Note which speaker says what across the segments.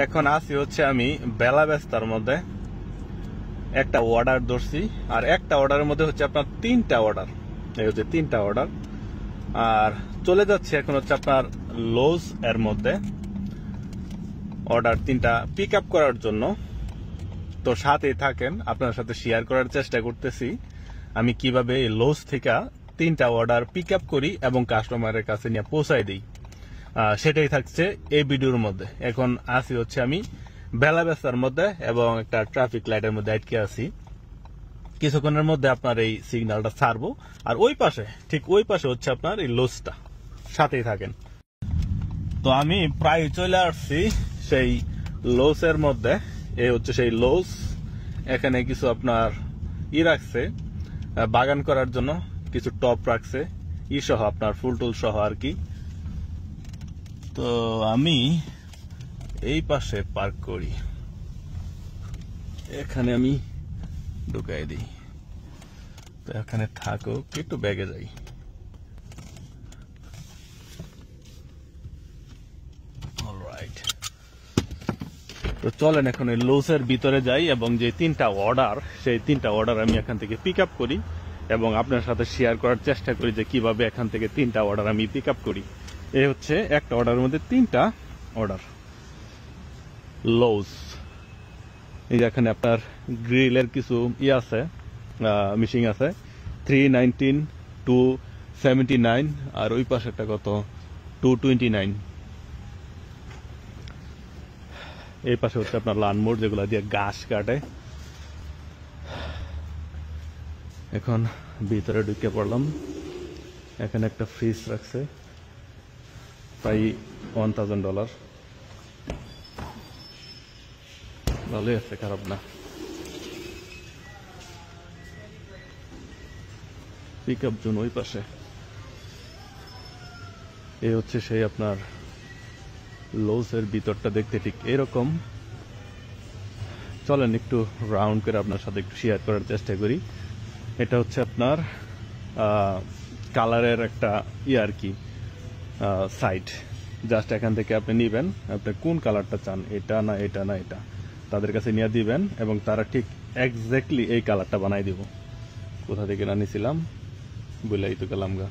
Speaker 1: এখন আছি হচ্ছে আমি বেলা ব্যস্তার মধ্যে একটা অর্ডার ধরছি আর একটা অর্ডারের মধ্যে হচ্ছে আপনার 3টা অর্ডার এই হচ্ছে 3টা অর্ডার আর চলে যাচ্ছে এখন হচ্ছে আপনার লোজ এর মধ্যে অর্ডার 3টা পিক আপ করার জন্য তো সাথেই থাকেন আপনার সাথে শেয়ার করার চেষ্টা করতেছি আমি কিভাবে এই লোজ থেকে 3টা অর্ডার পিক আপ করি এবং কাস্টমারের কাছে নিয়ে পৌঁছাই দিই সেটাই থাকছে এই ভিডিওর মধ্যে এখন আসি হচ্ছে আমি বেলা ব্যস্তার মধ্যে এবং একটা ট্রাফিক লাইটের মধ্যে আটকে আছি কিছুক্ষণের মধ্যে আপনার এই সিগন্যালটা ছাড়বো আর ওই পাশে ঠিক ওই পাশে হচ্ছে আপনার এই লোজটা সাথেই থাকেন তো আমি প্রায় চলে আসছি সেই লোজের মধ্যে এই হচ্ছে সেই লোজ এখানে কিছু আপনার রাখছে বাগান করার জন্য কিছু টপ রাখছে সহ আপনার ফুল টুল সহ আর কি তো আমি এই পাশে পার্ক করি এখানে আমি ঢুকাই দিই তো এখানে থাকো একটু ব্যাগে যাই অলরাইট তো চলেন এখন এই লোজের ভিতরে যাই এবং যে 3টা অর্ডার সেই 3টা অর্ডার আমি এখান থেকে পিক আপ করি এবং আপনার সাথে শেয়ার করার চেষ্টা করি যে কিভাবে এখান থেকে 3টা অর্ডার আমি পিক আপ করি এই হচ্ছে একটা অর্ডারের মধ্যে 3টা অর্ডার লোজ এই যে এখানে আপনার গ্রিলের কিছু আছে মেশিন আছে 319 279 আর ওই পাশে একটা কত 229 এই পাশে হচ্ছে আপনার লানমোড় যেগুলো দিয়ে ঘাস কাটে এখন ভিতরে ঢুকে পড়লাম এখানে একটা ফ্রিজ রাখছে প্রায় $1000 ভালোই আছে খারাপ না পিক আপ জোন ওই পাশে এই হচ্ছে সেই আপনার লোজের ভিতরটা দেখতে ঠিক এরকম চলেন একটু রাউন্ড করে আপনার সাথে একটু শেয়ার করার চেষ্টা করি এটা হচ্ছে আপনার কালারের একটা আর কি সাইট জাস্ট এখান থেকে আপনি নিবেন আপনি কোন কালারটা চান এটা না এটা না এটা তাদের কাছে নিয়ে দিবেন এবং তারা ঠিক এক্স্যাক্টলি এই কালারটা বানাই দিব কোথা থেকে না নিছিলাম বলেই তো গেলাম গা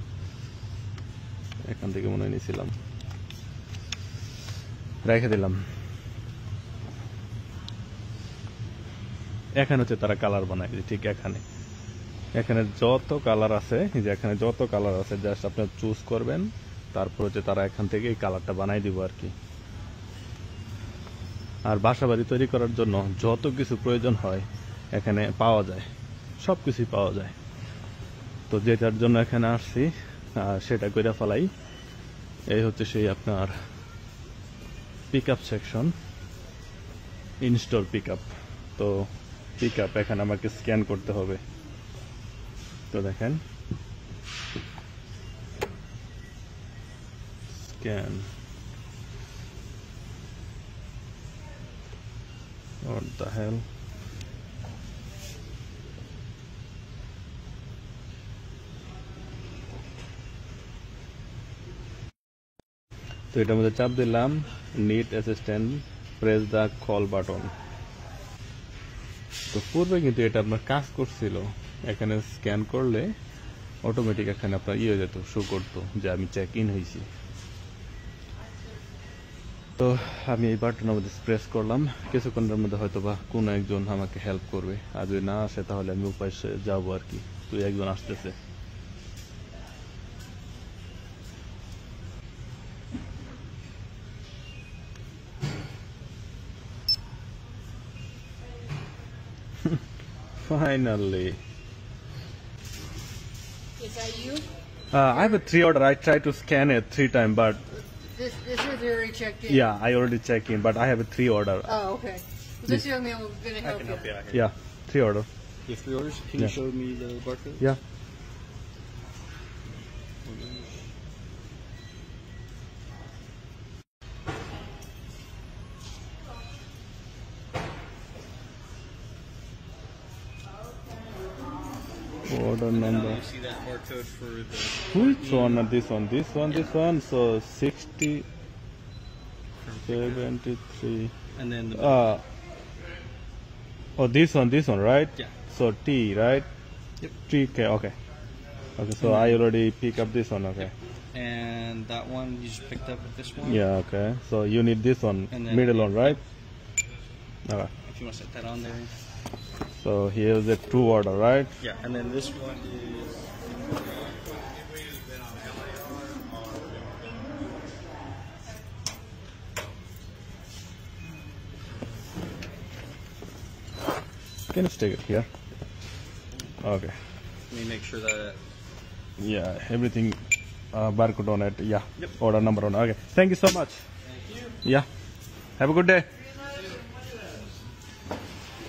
Speaker 1: এখান থেকে মনে হয় নিছিলাম রেখে দিলাম এখানে হচ্ছে তারা কালার বানায় ঠিক এখানে যত কালার আছে যে এখানে যত কালার আছে জাস্ট আপনি চুজ করবেন তারপর হচ্ছে তারা এখান থেকে এই কালারটা বানাই দিব আর কি আর বাসাবাড়ি তৈরি করার জন্য যত কিছু প্রয়োজন হয় এখানে পাওয়া যায় সবকিছুই পাওয়া যায় তো যেটার জন্য এখানে আসছি সেটা কইরা ফেলাই এই হচ্ছে সেই আপনার pick up section install pick up তো পিক আপ এখানে আমাকে স্ক্যান করতে হবে তো দেখেন স্ক্যান what the hell তো এটার মধ্যে চাপ দিলাম need assistant press the call button তো পূর্বে কিন্তু এটা আপনার কাজ করছিল এখানে স্ক্যান করলে অটোমেটিক এখানে আপনার হয়ে যেত শো করতো যে আমি চেক ইন হয়েছি তো আমি এই বাটনের মধ্যে প্রেস করলাম কিছুক্ষণের মধ্যে হয়তো বা কোনো একজন আমাকে হেল্প করবে আর যদি না আসে তাহলে আমি উপায় যাবো আর কি তুই একজন আসতেছে Finally.
Speaker 2: Is that you?
Speaker 1: I have a 3 order. I tried to scan it 3 times, but
Speaker 2: This is already checked in.
Speaker 1: yeah, I already checked in, but I have a 3 order.
Speaker 2: Oh, okay. This young man was going to help you.
Speaker 1: Yeah, 3 order.
Speaker 3: You have 3 orders? Can you show me the barcode?
Speaker 1: Yeah. Order number.
Speaker 3: You see that barcode for the...
Speaker 1: Which one? This one. This one. This one. So 60.
Speaker 3: From
Speaker 1: 73.
Speaker 3: And then the
Speaker 1: Oh, this one, right?
Speaker 3: Yeah.
Speaker 1: So T, right?
Speaker 3: Yep.
Speaker 1: 3K, okay. Okay, so I already pick up this one, okay.
Speaker 3: and that one you just picked up with this one.
Speaker 1: Yeah, okay. So you need this one,
Speaker 3: And then-
Speaker 1: middle one, right? Okay.
Speaker 3: If you want to set that on there.
Speaker 1: So here's the true order, right?
Speaker 3: Yeah. And then this one is.
Speaker 1: Can you stick it here? Okay.
Speaker 3: Let me make sure that.
Speaker 1: Yeah, everything barcode on it. Yeah.
Speaker 3: Yep.
Speaker 1: Order number on. Okay. Thank you so much. Yeah. Have a good day.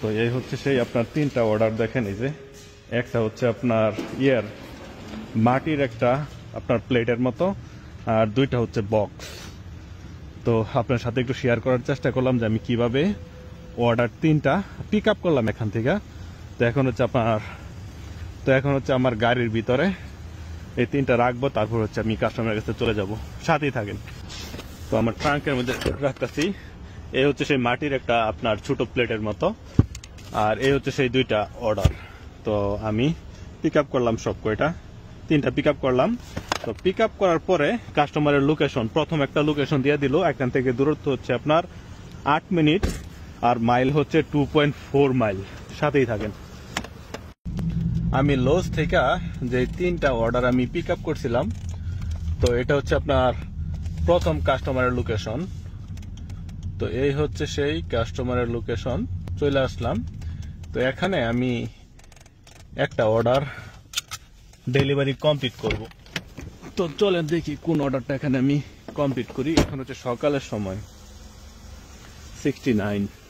Speaker 1: তো এই হচ্ছে সেই আপনার তিনটা order দেখেন এই যে একটা হচ্ছে আপনার মাটির একটা আপনার প্লেটের মতো আর দুইটা হচ্ছে বক্স তো আপনার সাথে একটু শেয়ার করার চেষ্টা করলাম যে আমি কিভাবে অর্ডার তিনটা পিক আপ করলাম এখান থেকে তো এখন হচ্ছে আমার গাড়ির ভিতরে এই তিনটা রাখবো তারপর হচ্ছে আমি কাস্টমারের কাছে চলে যাব সাথেই থাকেন তো আমার ট্রাঙ্কের মধ্যে রাখতেছি এই হচ্ছে সেই মাটির একটা আপনার ছোট প্লেটের মতো আর এই হচ্ছে সেই দুইটা অর্ডার তো আমি পিক আপ করলাম সব কয়টা তিনটা পিক আপ করলাম তো পিক আপ করার পরে কাস্টমারের লোকেশন প্রথম একটা লোকেশন দিয়ে দিল এখান থেকে দূরত্ব হচ্ছে আপনার 8 মিনিট আর মাইল হচ্ছে 2.4 মাইল সাথেই থাকেন আমি লজ থেকে যে তিনটা অর্ডার আমি পিক আপ করছিলাম তো এটা হচ্ছে আপনার প্রথম কাস্টমারের লোকেশন তো এই হচ্ছে সেই কাস্টমারের লোকেশন চলে আসলাম তো এখানে আমি একটা অর্ডার ডেলিভারি কমপ্লিট করব তো চলেন দেখি কোন অর্ডারটা এখানে আমি কমপ্লিট করি এখন হচ্ছে সকালের সময় 69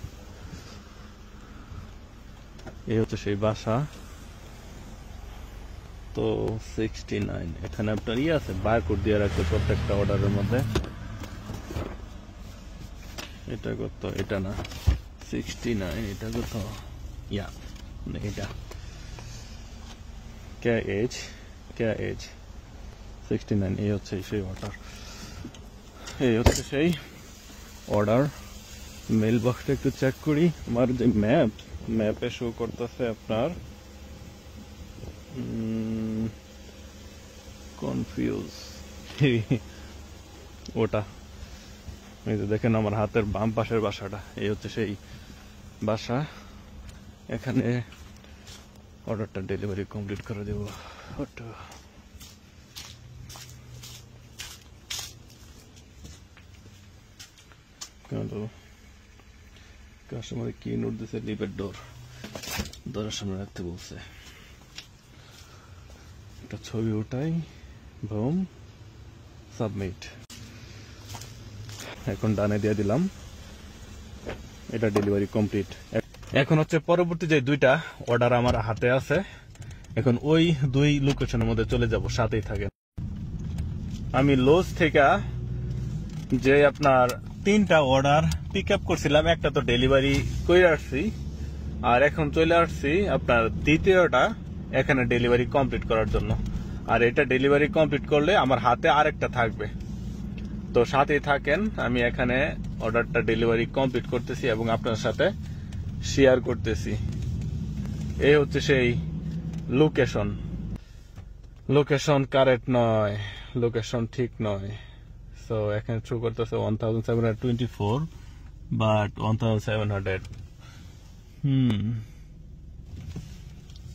Speaker 1: এই হচ্ছে সেই বাসা তো 69 এখানে আপনার আছে বারকোড দিয়ে রাখছে প্রত্যেকটা অর্ডারের মধ্যে এটা কত এটা না 69 এটা কত ইয়া এটা KH 69 এই হচ্ছে সেই অর্ডার এই হচ্ছে সেই অর্ডার মেল বক্সটা একটু চেক করি আমার যে ম্যাপে শো করতেছে আপনার কনফিউজ ওটা এই যে দেখেন আমার হাতের বাম পাশের বাসাটা এই হচ্ছে সেই বাসা এখানে অর্ডারটা ডেলিভারি কমপ্লিট করে দেব কাস্টমার কি নোট দিছে লিভের দরের সামনে রাখতে বলছে একটা ছবি ওটাই বুম সাবমিট এখন ডানে দিয়ে দিলাম এটা ডেলিভারি কমপ্লিট এখন হচ্ছে পরবর্তী যে দুইটা অর্ডার আমার হাতে আছে এখন ওই দুই লোকেশনের মধ্যে চলে যাব সাথেই থাকেন আমি লজ থেকে যে আপনার তিনটা অর্ডার পিক আপ করছিলাম একটা তো ডেলিভারি করে আসছি আর এখন চলে আসছি আপনার দ্বিতীয়টা এখানে ডেলিভারি কমপ্লিট করার জন্য আর এটা ডেলিভারি কমপ্লিট করলে আমার হাতে আরেকটা থাকবে তো সাথেই থাকেন আমি এখানে অর্ডারটা ডেলিভারি কমপ্লিট করতেছি এবং আপনার সাথে শেয়ার করতেছি এই হচ্ছে সেই লোকেশন কারেক্ট নয় লোকেশন ঠিক নয় সো এখানে শো করতেছে 1724 বাট 1700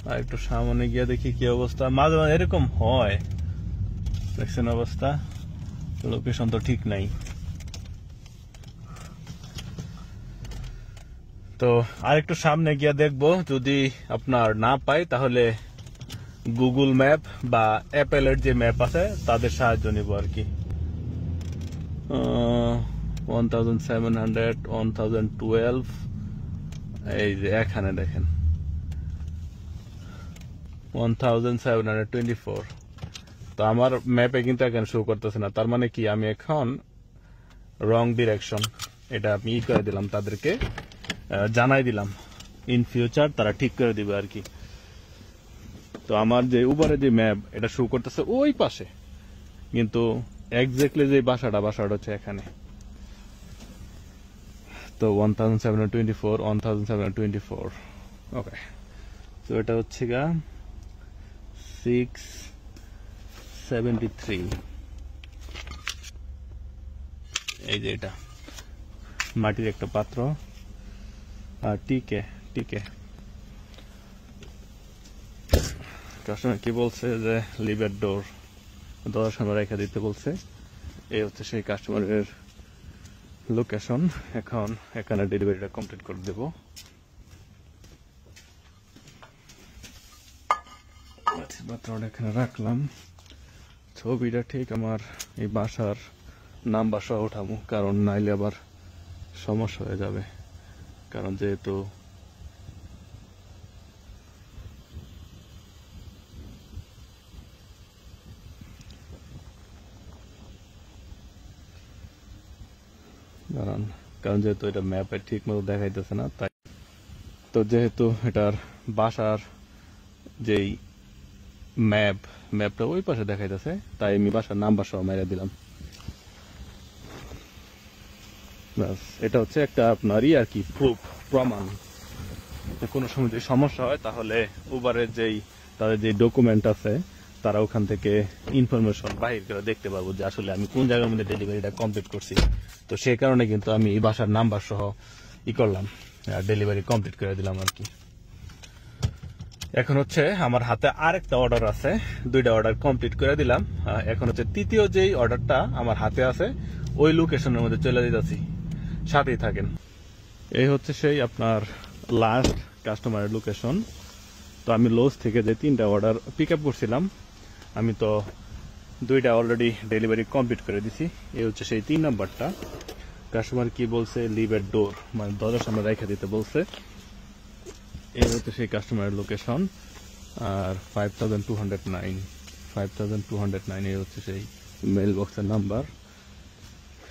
Speaker 1: আর একটু সামনে গিয়ে দেখি কি অবস্থা মাঝে মাঝে এরকম হয় দেখছেন অবস্থা লোকেশন তো ঠিক নাই তো আরেকটু সামনে গিয়ে দেখবো যদি আপনার না পাই তাহলে গুগল ম্যাপ বা অ্যাপেলের যে ম্যাপ আছে তাদের সাহায্য নিব আর কি 1700 1012 এই যে এখানে দেখেন 1724 তো আমার ম্যাপে কিন্তু এখানে শো করতেছে না তার মানে কি আমি এখন রং ডিরেকশন এটা আমি করে দিলাম তাদেরকে জানাই দিলাম ইন ফিউচার তারা ঠিক করে দিবে আর কি তো আমার যে উবারে যে ম্যাপ এটা শো করতেছে ওই পাশে কিন্তু এক্স্যাক্টলি যে বাসাটা হচ্ছে এখানে তো 1724 1724 ওকে। তো এটা হচ্ছে গা 673। এই যে এটা মাটির একটা পাত্র আর টিকে কাস্টমার কি বলছে যে লিভের ডোর দরজার সামনে রেখে দিতে বলছে। এই হচ্ছে সেই কাস্টমারের লোকেশন। এখন এখানে ডেলিভারিটা কমপ্লিট করে দেব। পাত্রটা এখানে রাখলাম। ছবিটা ঠিক আমার এই বাসার নাম্বার সহ উঠাবো, কারণ নাইলে আবার সমস্যা হয়ে যাবে। কারণ যেহেতু এটা ম্যাপে ঠিক মতো দেখাইতেছে না, তাই তো যেহেতু এটার বাসার যেই ম্যাপটা ওই পাশে দেখাইতেছে, তাই আমি বাসার নাম্বার সহ মেরে দিলাম। এটা হচ্ছে একটা আপনারই আর কি প্রমাণ। কোনো সময় যদি সমস্যা হয় তাহলে উবারের তাদের যে ডকুমেন্ট আছে তারা ওখান থেকে ইনফরমেশন বাহির করে দেখতে পারবো যে আসলে আমি কোন জায়গার মধ্যে ডেলিভারিটা কমপ্লিট করছি। তো সেই কারণে কিন্তু আমি এই বাসার নাম্বার সহ করলাম, ডেলিভারি কমপ্লিট করে দিলাম আর কি। এখন হচ্ছে আমার হাতে আরেকটা অর্ডার আছে, 2টা অর্ডার কমপ্লিট করে দিলাম। এখন হচ্ছে তৃতীয় যেই অর্ডারটা আমার হাতে আছে ওই লোকেশনের মধ্যে চলে যেতেছি, সাথেই থাকেন। এই হচ্ছে সেই আপনার লাস্ট কাস্টমারের লোকেশন। তো আমি লোস থেকে যে 3টা অর্ডার পিক আপ করছিলাম, আমি তো 2টা অলরেডি ডেলিভারি কমপ্লিট করে দিছি। এই হচ্ছে সেই 3 নাম্বারটা। কাস্টমার কি বলছে, লিভ এট ডোর, মানে দরজার সামনে রেখে দিতে বলছে। এই হচ্ছে সেই কাস্টমারের লোকেশন। আর 5209 এই হচ্ছে সেই মেল বক্সের নাম্বার।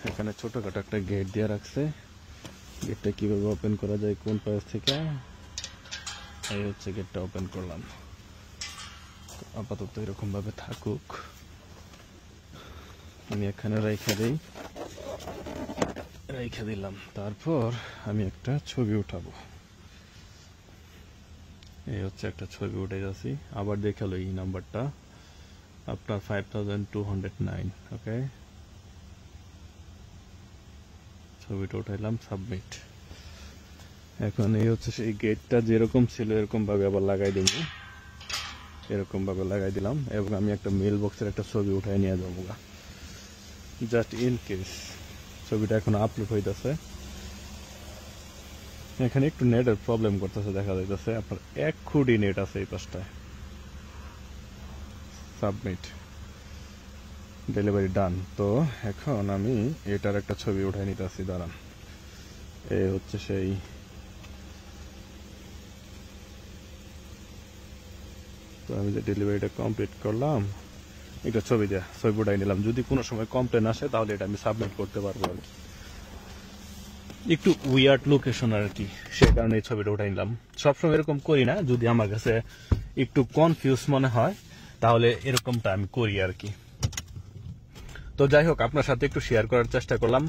Speaker 1: এখানে ছোটখাটো একটা গেট দিয়ে রাখছে। গেটটা কিভাবে ওপেন করা যায়, কোন পাশ থেকে, এই হচ্ছে গেটটা ওপেন করলাম। আপাতত এরকম ভাবে থাকুক, আমি এখানে রেখে দিলাম। তারপর আমি একটা ছবি উঠাবো। এই হচ্ছে একটা ছবি উঠে যাচ্ছি। আবার দেখালো এই নাম্বারটা আপনার 5209। ওকে, ছবিটা উঠাইলাম, সাবমিট। এখন এই হচ্ছে সেই গেটটা যেরকম ছিল এরকম ভাবে আবার লাগাই দিব, এরকম ভাবে লাগাই দিলাম। এবং আমি একটা মেল বক্সের একটা ছবি উঠাই নিয়ে যাবো, জাস্ট ইন কেস। ছবিটা এখন আপলোড হইতেছে। এখানে একটু নেটের প্রবলেম করতেছে, দেখা যাইতেছে আপনার 1 খুঁটি নেট আছে এই পাশটায়। সাবমিট, ডেলিভারি ডান। তো এখন আমি এটার একটা ছবি উঠাই নিতেছি, দাঁড়ান। এই হচ্ছে সেই তো আমি যে ডেলিভারিটা কমপ্লিট করলাম, এটা ছবি উঠাই নিলাম। যদি কোনো সময় কমপ্লেন আসে তাহলে এটা আমি সাবমিট করতে পারবো আর কি। একটু উইয়ার্ড লোকেশন আর কি, সে কারণে এই ছবিটা উঠাই নিলাম। সবসময় এরকম করি না, যদি আমার কাছে একটু কনফিউজ মনে হয় তাহলে এরকমটা আমি করি আর কি। তো যাই হোক, আপনার সাথে একটু শেয়ার করার চেষ্টা করলাম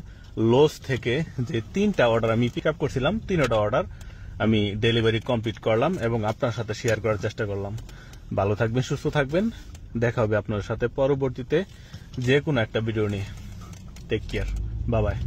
Speaker 1: লোস থেকে যে 3টা অর্ডার আমি পিক আপ করছিলাম, 3টা অর্ডার আমি ডেলিভারি কমপ্লিট করলাম এবং আপনার সাথে শেয়ার করার চেষ্টা করলাম। ভালো থাকবেন, সুস্থ থাকবেন, দেখা হবে আপনার সাথে পরবর্তীতে যে কোনো একটা ভিডিও নিয়ে। Take care, bye by.